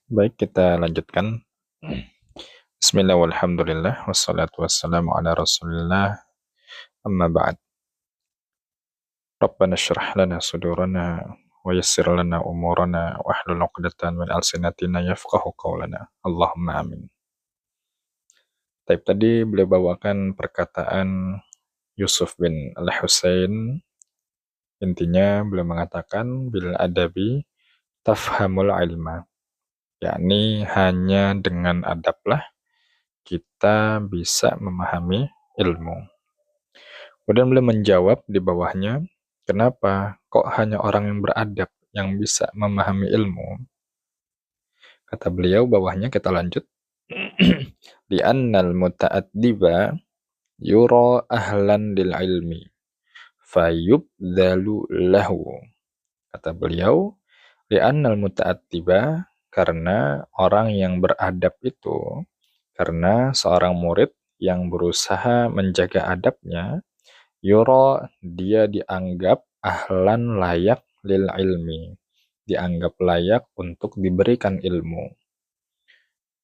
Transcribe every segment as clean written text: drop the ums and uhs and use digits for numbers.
Baik, kita lanjutkan. Bismillah walhamdulillah wassalatu wassalamu ala rasulillah amma ba'd. Rabbana syrah lana sudurana wa yassir lana umurana wahlul 'uqdatan min alsinatina yafqahu qawlana. Allahumma amin. Tadi beliau bawakan perkataan Yusuf bin Al-Husain. Intinya beliau mengatakan bil adabi tafhamul ilma, yakni hanya dengan adablah kita bisa memahami ilmu. Kemudian beliau menjawab di bawahnya, kenapa kok hanya orang yang beradab yang bisa memahami ilmu? Kata beliau bawahnya, kita lanjut. Li'annal muta'addiba yura ahlan lil ilmi fayubdalu lahu. Kata beliau, li'annal muta'addiba, karena orang yang beradab itu, karena seorang murid yang berusaha menjaga adabnya, yura, dia dianggap ahlan, layak, lil ilmi, dianggap layak untuk diberikan ilmu.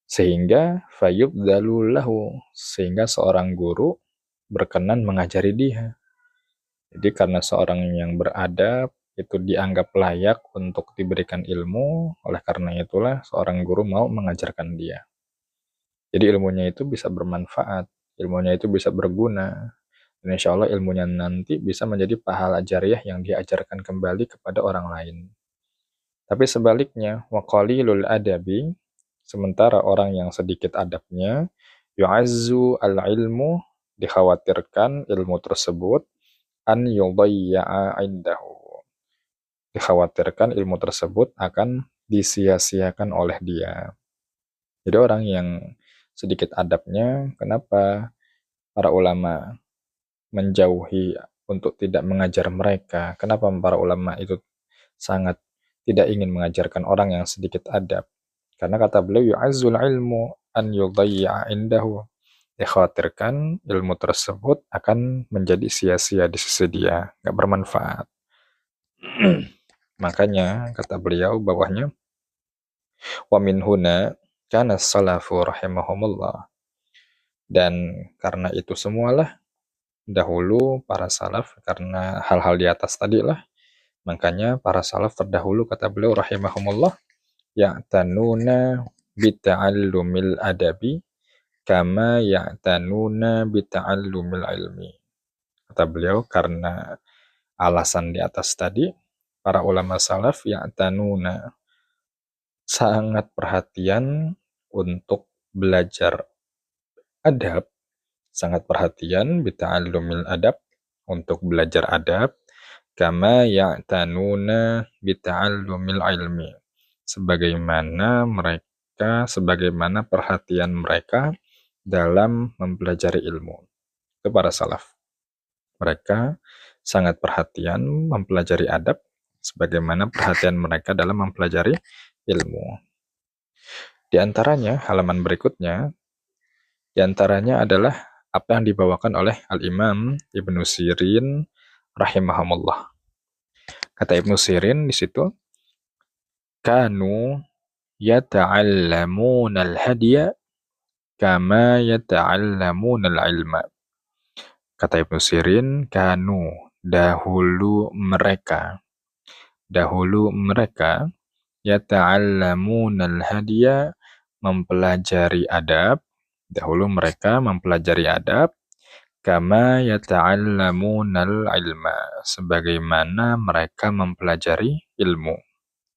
Sehingga fayubdalu lahu, sehingga seorang guru berkenan mengajari dia. Jadi karena seorang yang beradab itu dianggap layak untuk diberikan ilmu, oleh karena itulah seorang guru mau mengajarkan dia. Jadi ilmunya itu bisa bermanfaat, ilmunya itu bisa berguna. Dan insya Allah ilmunya nanti bisa menjadi pahala jariah yang diajarkan kembali kepada orang lain. Tapi sebaliknya, wa qalilul adabi, sementara orang yang sedikit adabnya, yu'azzu al-ilmu, dikhawatirkan ilmu tersebut, an yudayya'a indahu, dikhawatirkan ilmu tersebut akan disia-siakan oleh dia. Jadi orang yang sedikit adabnya, kenapa para ulama menjauhi untuk tidak mengajar mereka? Kenapa para ulama itu sangat tidak ingin mengajarkan orang yang sedikit adab? Karena kata beliau, yu'azzul ilmu an yudayya'a indahu, dikhawatirkan ilmu tersebut akan menjadi sia-sia di sisi dia, nggak bermanfaat. Makanya kata beliau bawahnya, wa min huna kana salafu rahimahumullah, dan karena itu semualah dahulu para salaf, karena hal-hal di atas tadi lah, makanya para salaf terdahulu kata beliau rahimahumullah, ya'tanuna bita'allumil adabi kama ya'tanuna bita'allumil ilmi. Kata beliau karena alasan di atas tadi, para ulama salaf ya'tanuna, sangat perhatian untuk belajar adab, sangat perhatian bita'allumil adab, untuk belajar adab, kama ya'tanuna bita'allumil ilmi, sebagaimana perhatian mereka dalam mempelajari ilmu. Itu para salaf. Mereka sangat perhatian mempelajari adab sebagaimana perhatian mereka dalam mempelajari ilmu. Di antaranya, halaman berikutnya, di antaranya adalah apa yang dibawakan oleh Al-Imam Ibnu Sirin rahimahumullah. Kata Ibnu Sirin di situ, kanu yata'allamuna al-hadiya kama yata'allamuna al-ilma. Kata Ibnu Sirin, kanu, dahulu mereka yata'allamuna al-hadiya, mempelajari adab, dahulu mereka mempelajari adab, kama yata'allamunal ilma, sebagaimana mereka mempelajari ilmu.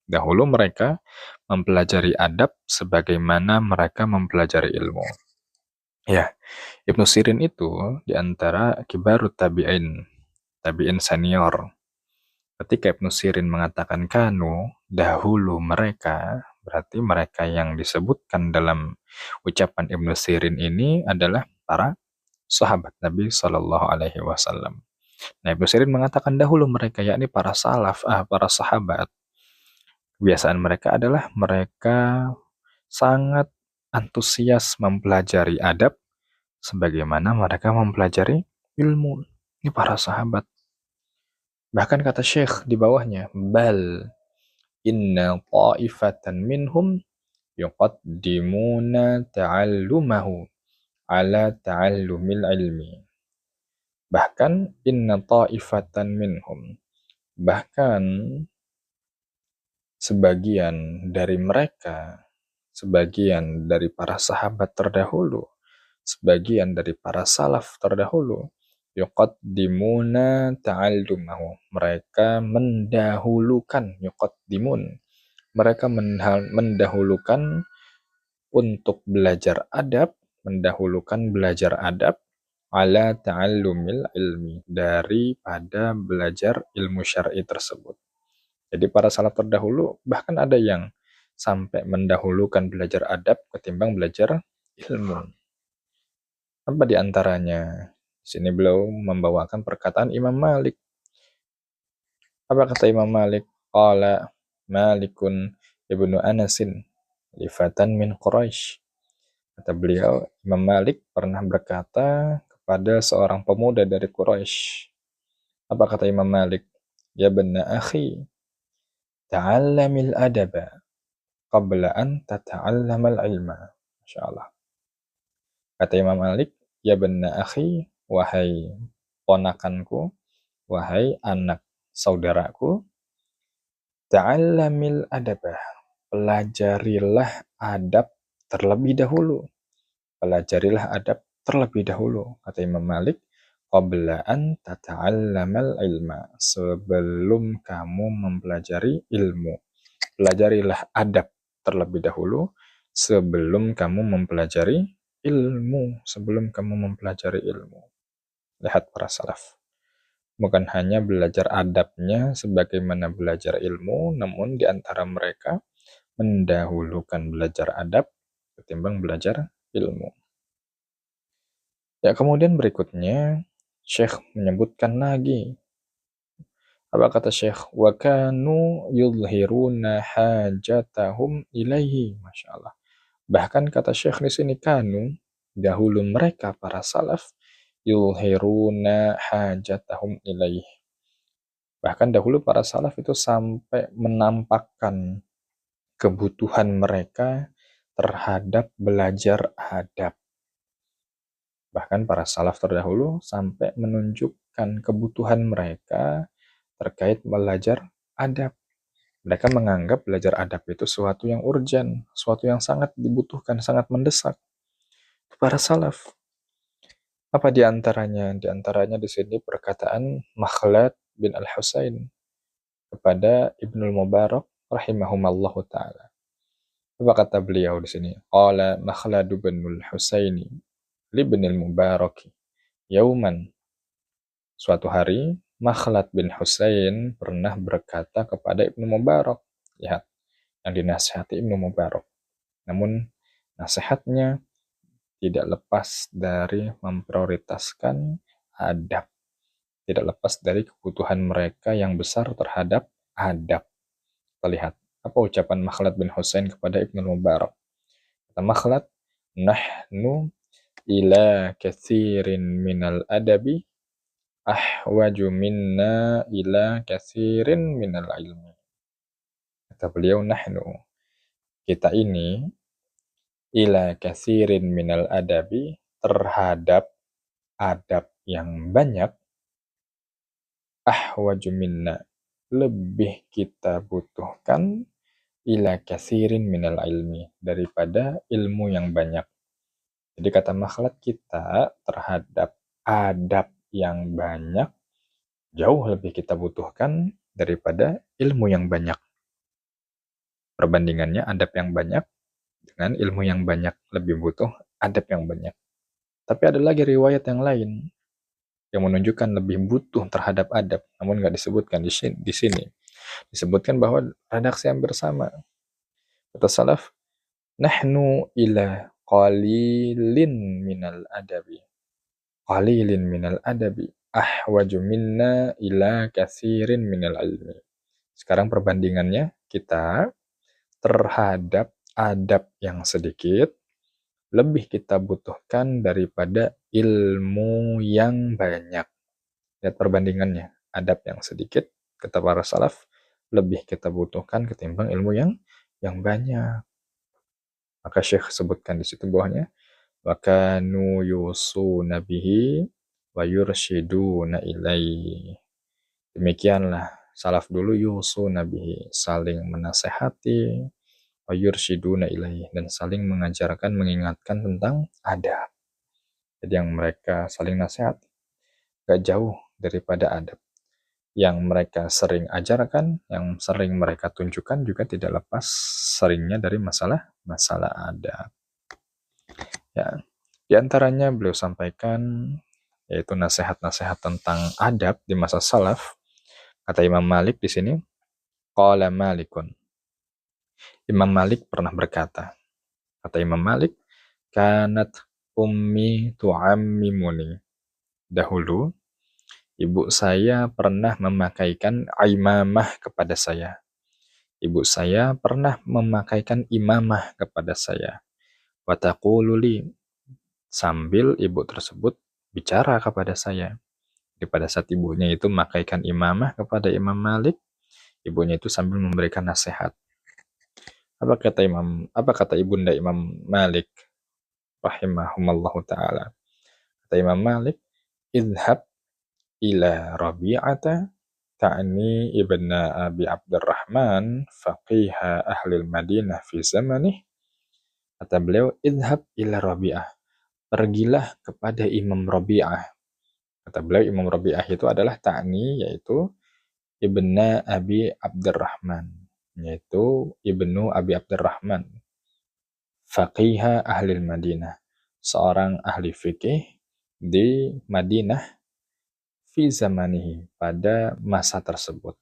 Dahulu mereka mempelajari adab sebagaimana mereka mempelajari ilmu. Ya, Ibnu Sirin itu di antara kibarut tabi'in, tabi'in senior. Ketika Ibnu Sirin mengatakan kanu, dahulu mereka, berarti mereka yang disebutkan dalam ucapan Ibnu Sirin ini adalah para sahabat Nabi Shallallahu Alaihi Wasallam. Nah, Ibnu Sirin mengatakan dahulu mereka, yakni para salaf, para sahabat. Kebiasaan mereka adalah mereka sangat antusias mempelajari adab sebagaimana mereka mempelajari ilmu. Ini para sahabat. Bahkan kata Syekh di bawahnya, bal inna ta'ifatan minhum yuqaddimuna ta'allumahu ala ta'allumil ilmi. Bahkan inna ta'ifatan minhum, bahkan sebagian dari mereka, sebagian dari para sahabat terdahulu, sebagian dari para salaf terdahulu, yuqaddimuna ta'allumahu, mereka mendahulukan, yuqaddimun, mereka mendahulukan untuk belajar adab, mendahulukan belajar adab ala ta'allumil ilmi, daripada belajar ilmu syar'i tersebut. Jadi para salaf terdahulu bahkan ada yang sampai mendahulukan belajar adab ketimbang belajar ilmu. Apa di antaranya? Di sini beliau membawakan perkataan Imam Malik. Apa kata Imam Malik? Qala Malikun ibnu Anasin lifatan min Quraisy. Kata beliau, Imam Malik pernah berkata kepada seorang pemuda dari Quraisy. Apa kata Imam Malik? Ya bena akhi, ta'allamil adaba qabla an tata'allamal ilma. Masya Allah. Kata Imam Malik, ya bena akhi, wahai ponakanku, wahai anak saudaraku, ta'allamil adaba, pelajarilah adab terlebih dahulu. Pelajarilah adab terlebih dahulu, kata Imam Malik, qabla an tata'allamal ilma, sebelum kamu mempelajari ilmu. Pelajarilah adab terlebih dahulu sebelum kamu mempelajari ilmu, sebelum kamu mempelajari ilmu. Lihat para salaf. Bukan hanya belajar adabnya sebagaimana belajar ilmu, namun di antara mereka mendahulukan belajar adab ketimbang belajar ilmu. Ya, kemudian berikutnya Syekh menyebutkan lagi. Apa kata Syekh? Wa kanu yudhhiruna hajatahum ilaihi. Masya Allah. Bahkan kata Syekh di sini kanu, dahulu mereka para salaf yudhhiruna hajatahum ilaihi. Bahkan dahulu para salaf itu sampai menampakkan kebutuhan mereka terhadap belajar adab. Bahkan para salaf terdahulu sampai menunjukkan kebutuhan mereka terkait belajar adab. Mereka menganggap belajar adab itu sesuatu yang urgen, sesuatu yang sangat dibutuhkan, sangat mendesak. Para salaf. Apa di antaranya? Di antaranya di sini perkataan Makhlad bin Al-Husain kepada Ibnul Mubarak rahimahumallahu ta'ala. Apa kata beliau di sini? Qala Makhlad bin Al-Husaini li Ibnul Mubarak yauman. Suatu hari Makhlad bin Husain pernah berkata kepada Ibnu Mubarak. Lihat, yang dinasihati Ibnu Mubarak. Namun nasihatnya tidak lepas dari memprioritaskan adab. Tidak lepas dari kebutuhan mereka yang besar terhadap adab. Kita lihat, apa ucapan Makhlad bin Husain kepada Ibnu Mubarak. Kata Makhlad, nahnu ila kathirin minal adabi ahwaju minna ila kathirin minal ilmi. Kata beliau, nahnu, kita ini ila kathirin minal adabi, terhadap adab yang banyak, ahwaju minna, lebih kita butuhkan, ila kathirin minal ilmi, daripada ilmu yang banyak. Jadi kata Makhlad, kita terhadap adab yang banyak jauh lebih kita butuhkan daripada ilmu yang banyak. Perbandingannya adab yang banyak dengan ilmu yang banyak, lebih butuh adab yang banyak. Tapi ada lagi riwayat yang lain yang menunjukkan lebih butuh terhadap adab, namun nggak disebutkan di sini. Disebutkan bahwa redaksi hampir sama. Kata salaf, nahnu ila qalilin minal adabi. Qalilin minal adabi ahwaju minna ila kathirin minal ilmi. Sekarang perbandingannya, kita terhadap adab yang sedikit lebih kita butuhkan daripada ilmu yang banyak. Lihat perbandingannya, adab yang sedikit kata para salaf lebih kita butuhkan ketimbang ilmu yang banyak. Maka Syekh sebutkan di situ bawahnya, wa kanu yusuna bihi wa yursyiduna ilaihi. Demikianlah salaf dulu yusuna bihi, saling menasehati, wa yursyiduna ilaihi, dan saling mengajarkan, mengingatkan tentang adab. Jadi yang mereka saling nasihat, gak jauh daripada adab. Yang mereka sering ajarkan, yang sering mereka tunjukkan juga tidak lepas seringnya dari masalah adab. Ya, di antaranya beliau sampaikan yaitu nasihat-nasihat tentang adab di masa salaf. Kata Imam Malik di sini, qala Malikun. Imam Malik pernah berkata, kata Imam Malik, kanat ummi tu'ammimuni. Dahulu ibu saya pernah memakaikan imamah kepada saya. Ibu saya pernah memakaikan imamah kepada saya. Wa taqulu li, sambil ibu tersebut bicara kepada saya. Jadi pada saat ibunya itu memakaikan imamah kepada Imam Malik, ibunya itu sambil memberikan nasihat. Apa kata ibunda Imam Malik rahimahumallahu taala? Kata Imam Malik, idhab ila Rabi'ata, ta'ni ibna Abi Abdurrahman, faqiha ahlil Madinah fi zamanih. Kata beliau, idhab ila Rabi'ah, pergilah kepada Imam Rabi'ah. Kata beliau, Imam Rabi'ah itu adalah ta'ni, yaitu ibna Abi Abdurrahman, yaitu ibnu Abi Abdurrahman, faqiha ahlil Madinah, seorang ahli fikih di Madinah, fi zamanihi, pada masa tersebut.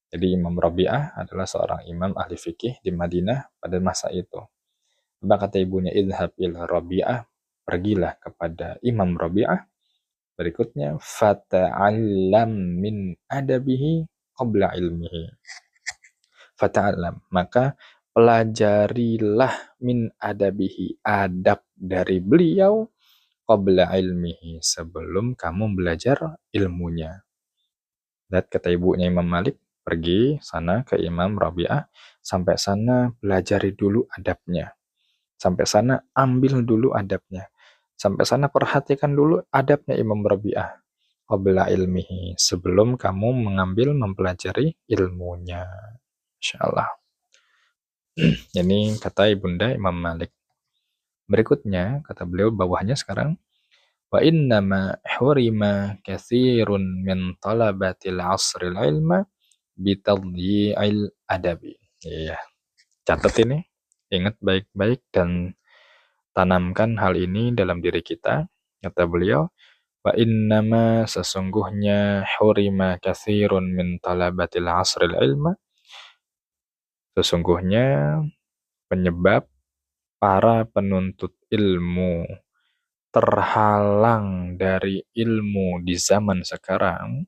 Jadi Imam Rabi'ah adalah seorang imam ahli fikih di Madinah pada masa itu. Maka kata ibunya, idhab ila Rabi'ah, pergilah kepada Imam Rabi'ah. Berikutnya, fata'allam min adabihi qabla ilmihi. Fata'allam, maka pelajarilah min adabihi, adab dari beliau, qabla ilmihi, sebelum kamu belajar ilmunya. Dan kata ibunya Imam Malik, pergi sana ke Imam Rabi'ah, sampai sana pelajari dulu adabnya. Sampai sana ambil dulu adabnya. Sampai sana perhatikan dulu adabnya Imam Rabi'ah. Qabla ilmihi, sebelum kamu mempelajari ilmunya. Insyaallah. Ini kata ibunda Imam Malik. Berikutnya, kata beliau bawahnya sekarang, wa innama hurima katsirun min talabatil asril ilma bitadyi'il adabi. Iya, catat ini, ingat baik-baik dan tanamkan hal ini dalam diri kita. Kata beliau, wa innama, sesungguhnya, hurima katsirun min talabatil asril ilma, sesungguhnya penyebab para penuntut ilmu terhalang dari ilmu di zaman sekarang,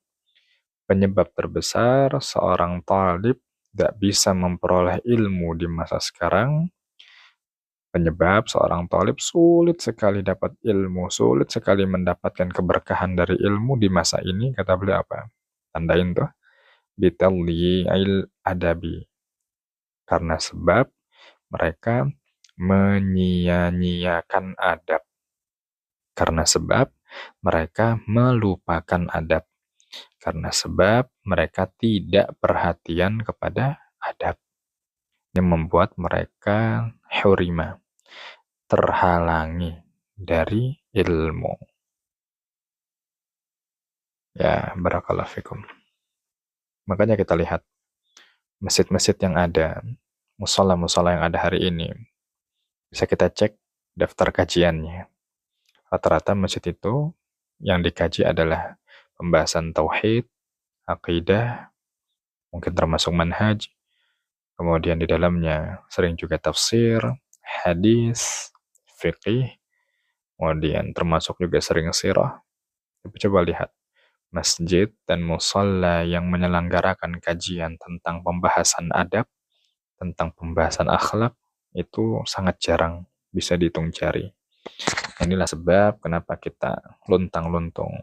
penyebab terbesar seorang talib tidak bisa memperoleh ilmu di masa sekarang, penyebab seorang talib sulit sekali dapat ilmu, sulit sekali mendapatkan keberkahan dari ilmu di masa ini, kata beliau apa? Tandain tuh, bitadyi'il adabi. Karena sebab mereka menyia-nyiakan adab. Karena sebab mereka melupakan adab. Karena sebab mereka tidak perhatian kepada adab. Ini membuat mereka hurima, terhalangi dari ilmu. Ya, barakallahu fikum. Makanya kita lihat masjid-masjid yang ada, musola-musola yang ada hari ini, bisa kita cek daftar kajiannya. Rata-rata masjid itu yang dikaji adalah pembahasan tauhid, akidah, mungkin termasuk manhaj, kemudian di dalamnya sering juga tafsir, hadis, fiqih, kemudian termasuk juga sering sirah. Tapi coba lihat, masjid dan musalla yang menyelenggarakan kajian tentang pembahasan adab, tentang pembahasan akhlak, itu sangat jarang, bisa dihitung jari. Inilah sebab kenapa kita luntang-luntung,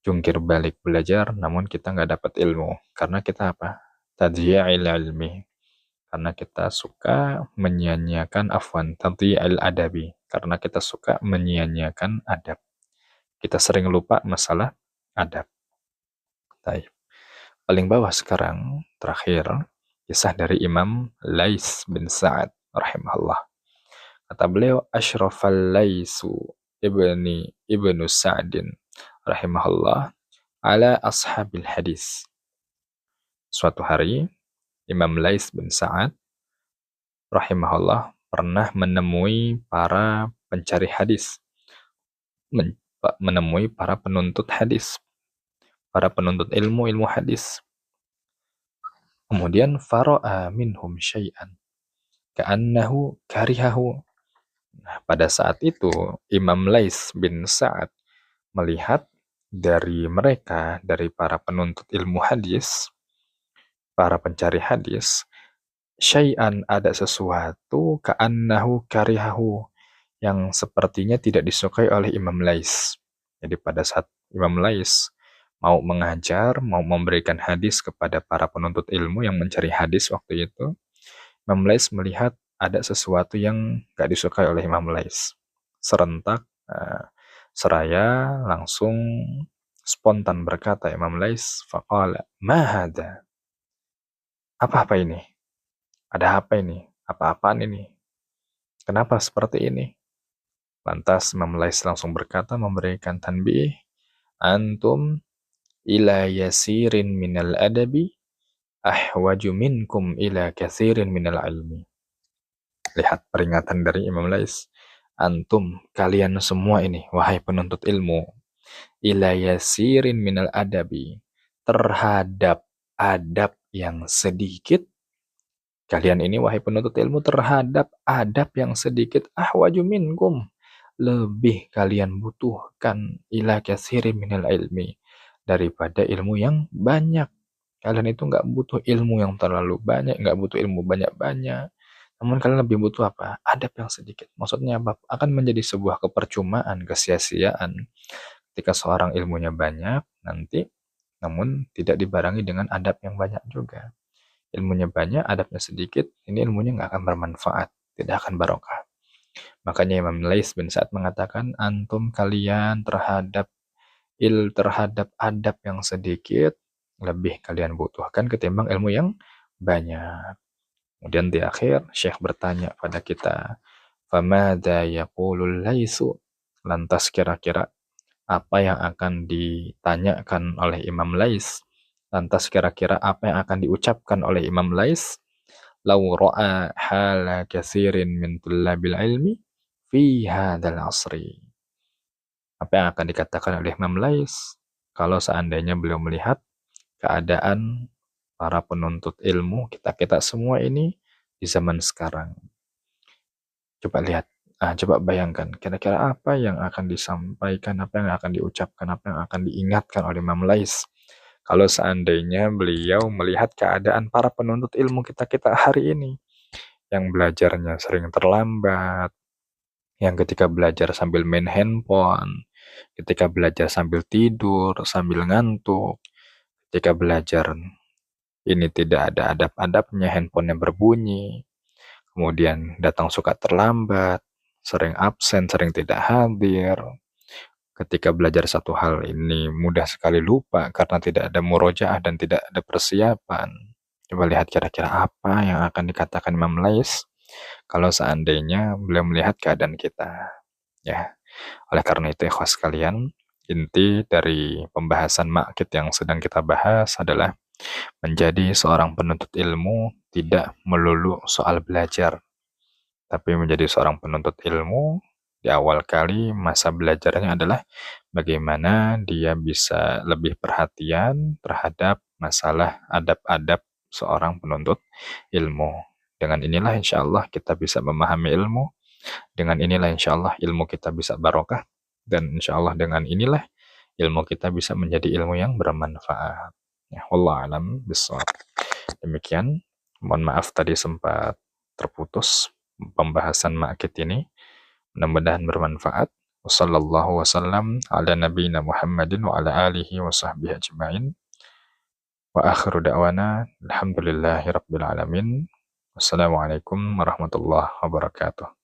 jungkir balik belajar, namun kita nggak dapat ilmu. Karena kita apa? Tadyi'il ilmi. karena kita suka menyia-nyiakan tadhi'il adabi, karena kita suka menyia-nyiakan adab. Kita sering lupa masalah adab. Baik. Paling bawah sekarang, terakhir, kisah dari Imam Lais bin Sa'ad rahimahullah. Kata beliau, asyrafal Laisu ibnu Sa'din rahimahullah ala ashabil hadis. Suatu hari, Imam Lais bin Sa'ad rahimahullah pernah menemui para pencari hadis, menemui para penuntut hadis, para penuntut ilmu hadis. Kemudian fara'a minhum syai'an ka'annahu karihahu. Nah, pada saat itu Imam Lais bin Sa'ad melihat dari mereka, dari para penuntut ilmu hadis, para pencari hadis, syai'an, ada sesuatu, ka'annahu karihahu, yang sepertinya tidak disukai oleh Imam Lais. Jadi pada saat Imam Lais mau mengajar, mau memberikan hadis kepada para penuntut ilmu yang mencari hadis waktu itu, Imam Lais melihat ada sesuatu yang gak disukai oleh Imam Lais. Serentak, seraya langsung spontan berkata Imam Lais, faqala, ma hadha? Apa ini? Ada apa ini? Apa-apaan ini? Kenapa seperti ini? Lantas Imam Lais langsung berkata, memberikan tanbih, antum ila yasirin minal adabi ahwaju minkum ila kathirin minal ilmi. Lihat peringatan dari Imam Lais. Antum, kalian semua ini, wahai penuntut ilmu, ila yasirin minal adabi, terhadap adab yang sedikit. Kalian ini, wahai penuntut ilmu, terhadap adab yang sedikit, ahwaju minkum, lebih kalian butuhkan ila kathirin minal ilmi, daripada ilmu yang banyak. Kalian itu nggak butuh ilmu yang terlalu banyak, nggak butuh ilmu banyak-banyak. Namun kalian lebih butuh apa? Adab yang sedikit. Maksudnya apa? Akan menjadi sebuah kepercumaan, kesia-siaan ketika seorang ilmunya banyak nanti, namun tidak dibarengi dengan adab yang banyak juga. Ilmunya banyak, adabnya sedikit, ini ilmunya nggak akan bermanfaat, tidak akan barokah. Makanya Imam Lais bin Sa'ad mengatakan, antum kalian terhadap adab yang sedikit, lebih kalian butuhkan ketimbang ilmu yang banyak. Kemudian di akhir, Syekh bertanya pada kita, famada yaqulul laisu? Lantas kira-kira apa yang akan ditanyakan oleh Imam Lais? Lantas kira-kira apa yang akan diucapkan oleh Imam Lais? Law ra'a hala katsirin min tullabil ilmi fi hadzal asri. Apa yang akan dikatakan oleh Imam Lais kalau seandainya beliau melihat keadaan para penuntut ilmu, kita semua ini di zaman sekarang. Coba lihat, coba bayangkan, kira-kira apa yang akan disampaikan, apa yang akan diucapkan, apa yang akan diingatkan oleh Imam Lais kalau seandainya beliau melihat keadaan para penuntut ilmu kita hari ini, yang belajarnya sering terlambat, yang ketika belajar sambil main handphone, ketika belajar sambil tidur, sambil ngantuk, ketika belajar ini tidak ada adab-adabnya, handphonenya berbunyi, kemudian datang suka terlambat, sering absen, sering tidak hadir. Ketika belajar satu hal ini mudah sekali lupa karena tidak ada murojaah dan tidak ada persiapan. Coba lihat kira-kira apa yang akan dikatakan Imam Lais kalau seandainya beliau melihat keadaan kita. Ya, oleh karena itu ikhwas sekalian, inti dari pembahasan ma'qid yang sedang kita bahas adalah menjadi seorang penuntut ilmu tidak melulu soal belajar, tapi menjadi seorang penuntut ilmu di awal kali masa belajarnya adalah bagaimana dia bisa lebih perhatian terhadap masalah adab-adab seorang penuntut ilmu. Dengan inilah insya Allah kita bisa memahami ilmu, dengan inilah insya Allah ilmu kita bisa barokah, dan insya Allah dengan inilah ilmu kita bisa menjadi ilmu yang bermanfaat. Ya, wallahu a'lam bishawab. Demikian, mohon maaf tadi sempat terputus pembahasan ma'qid ini. Mudah-mudahan bermanfaat. Wassallallahu wasallam ala nabiyina Muhammadin wa ala alihi wa sahbihi ajma'in. Wa akhiru da'wana alhamdulillahi rabbil alamin. Wassalamualaikum warahmatullahi wabarakatuh.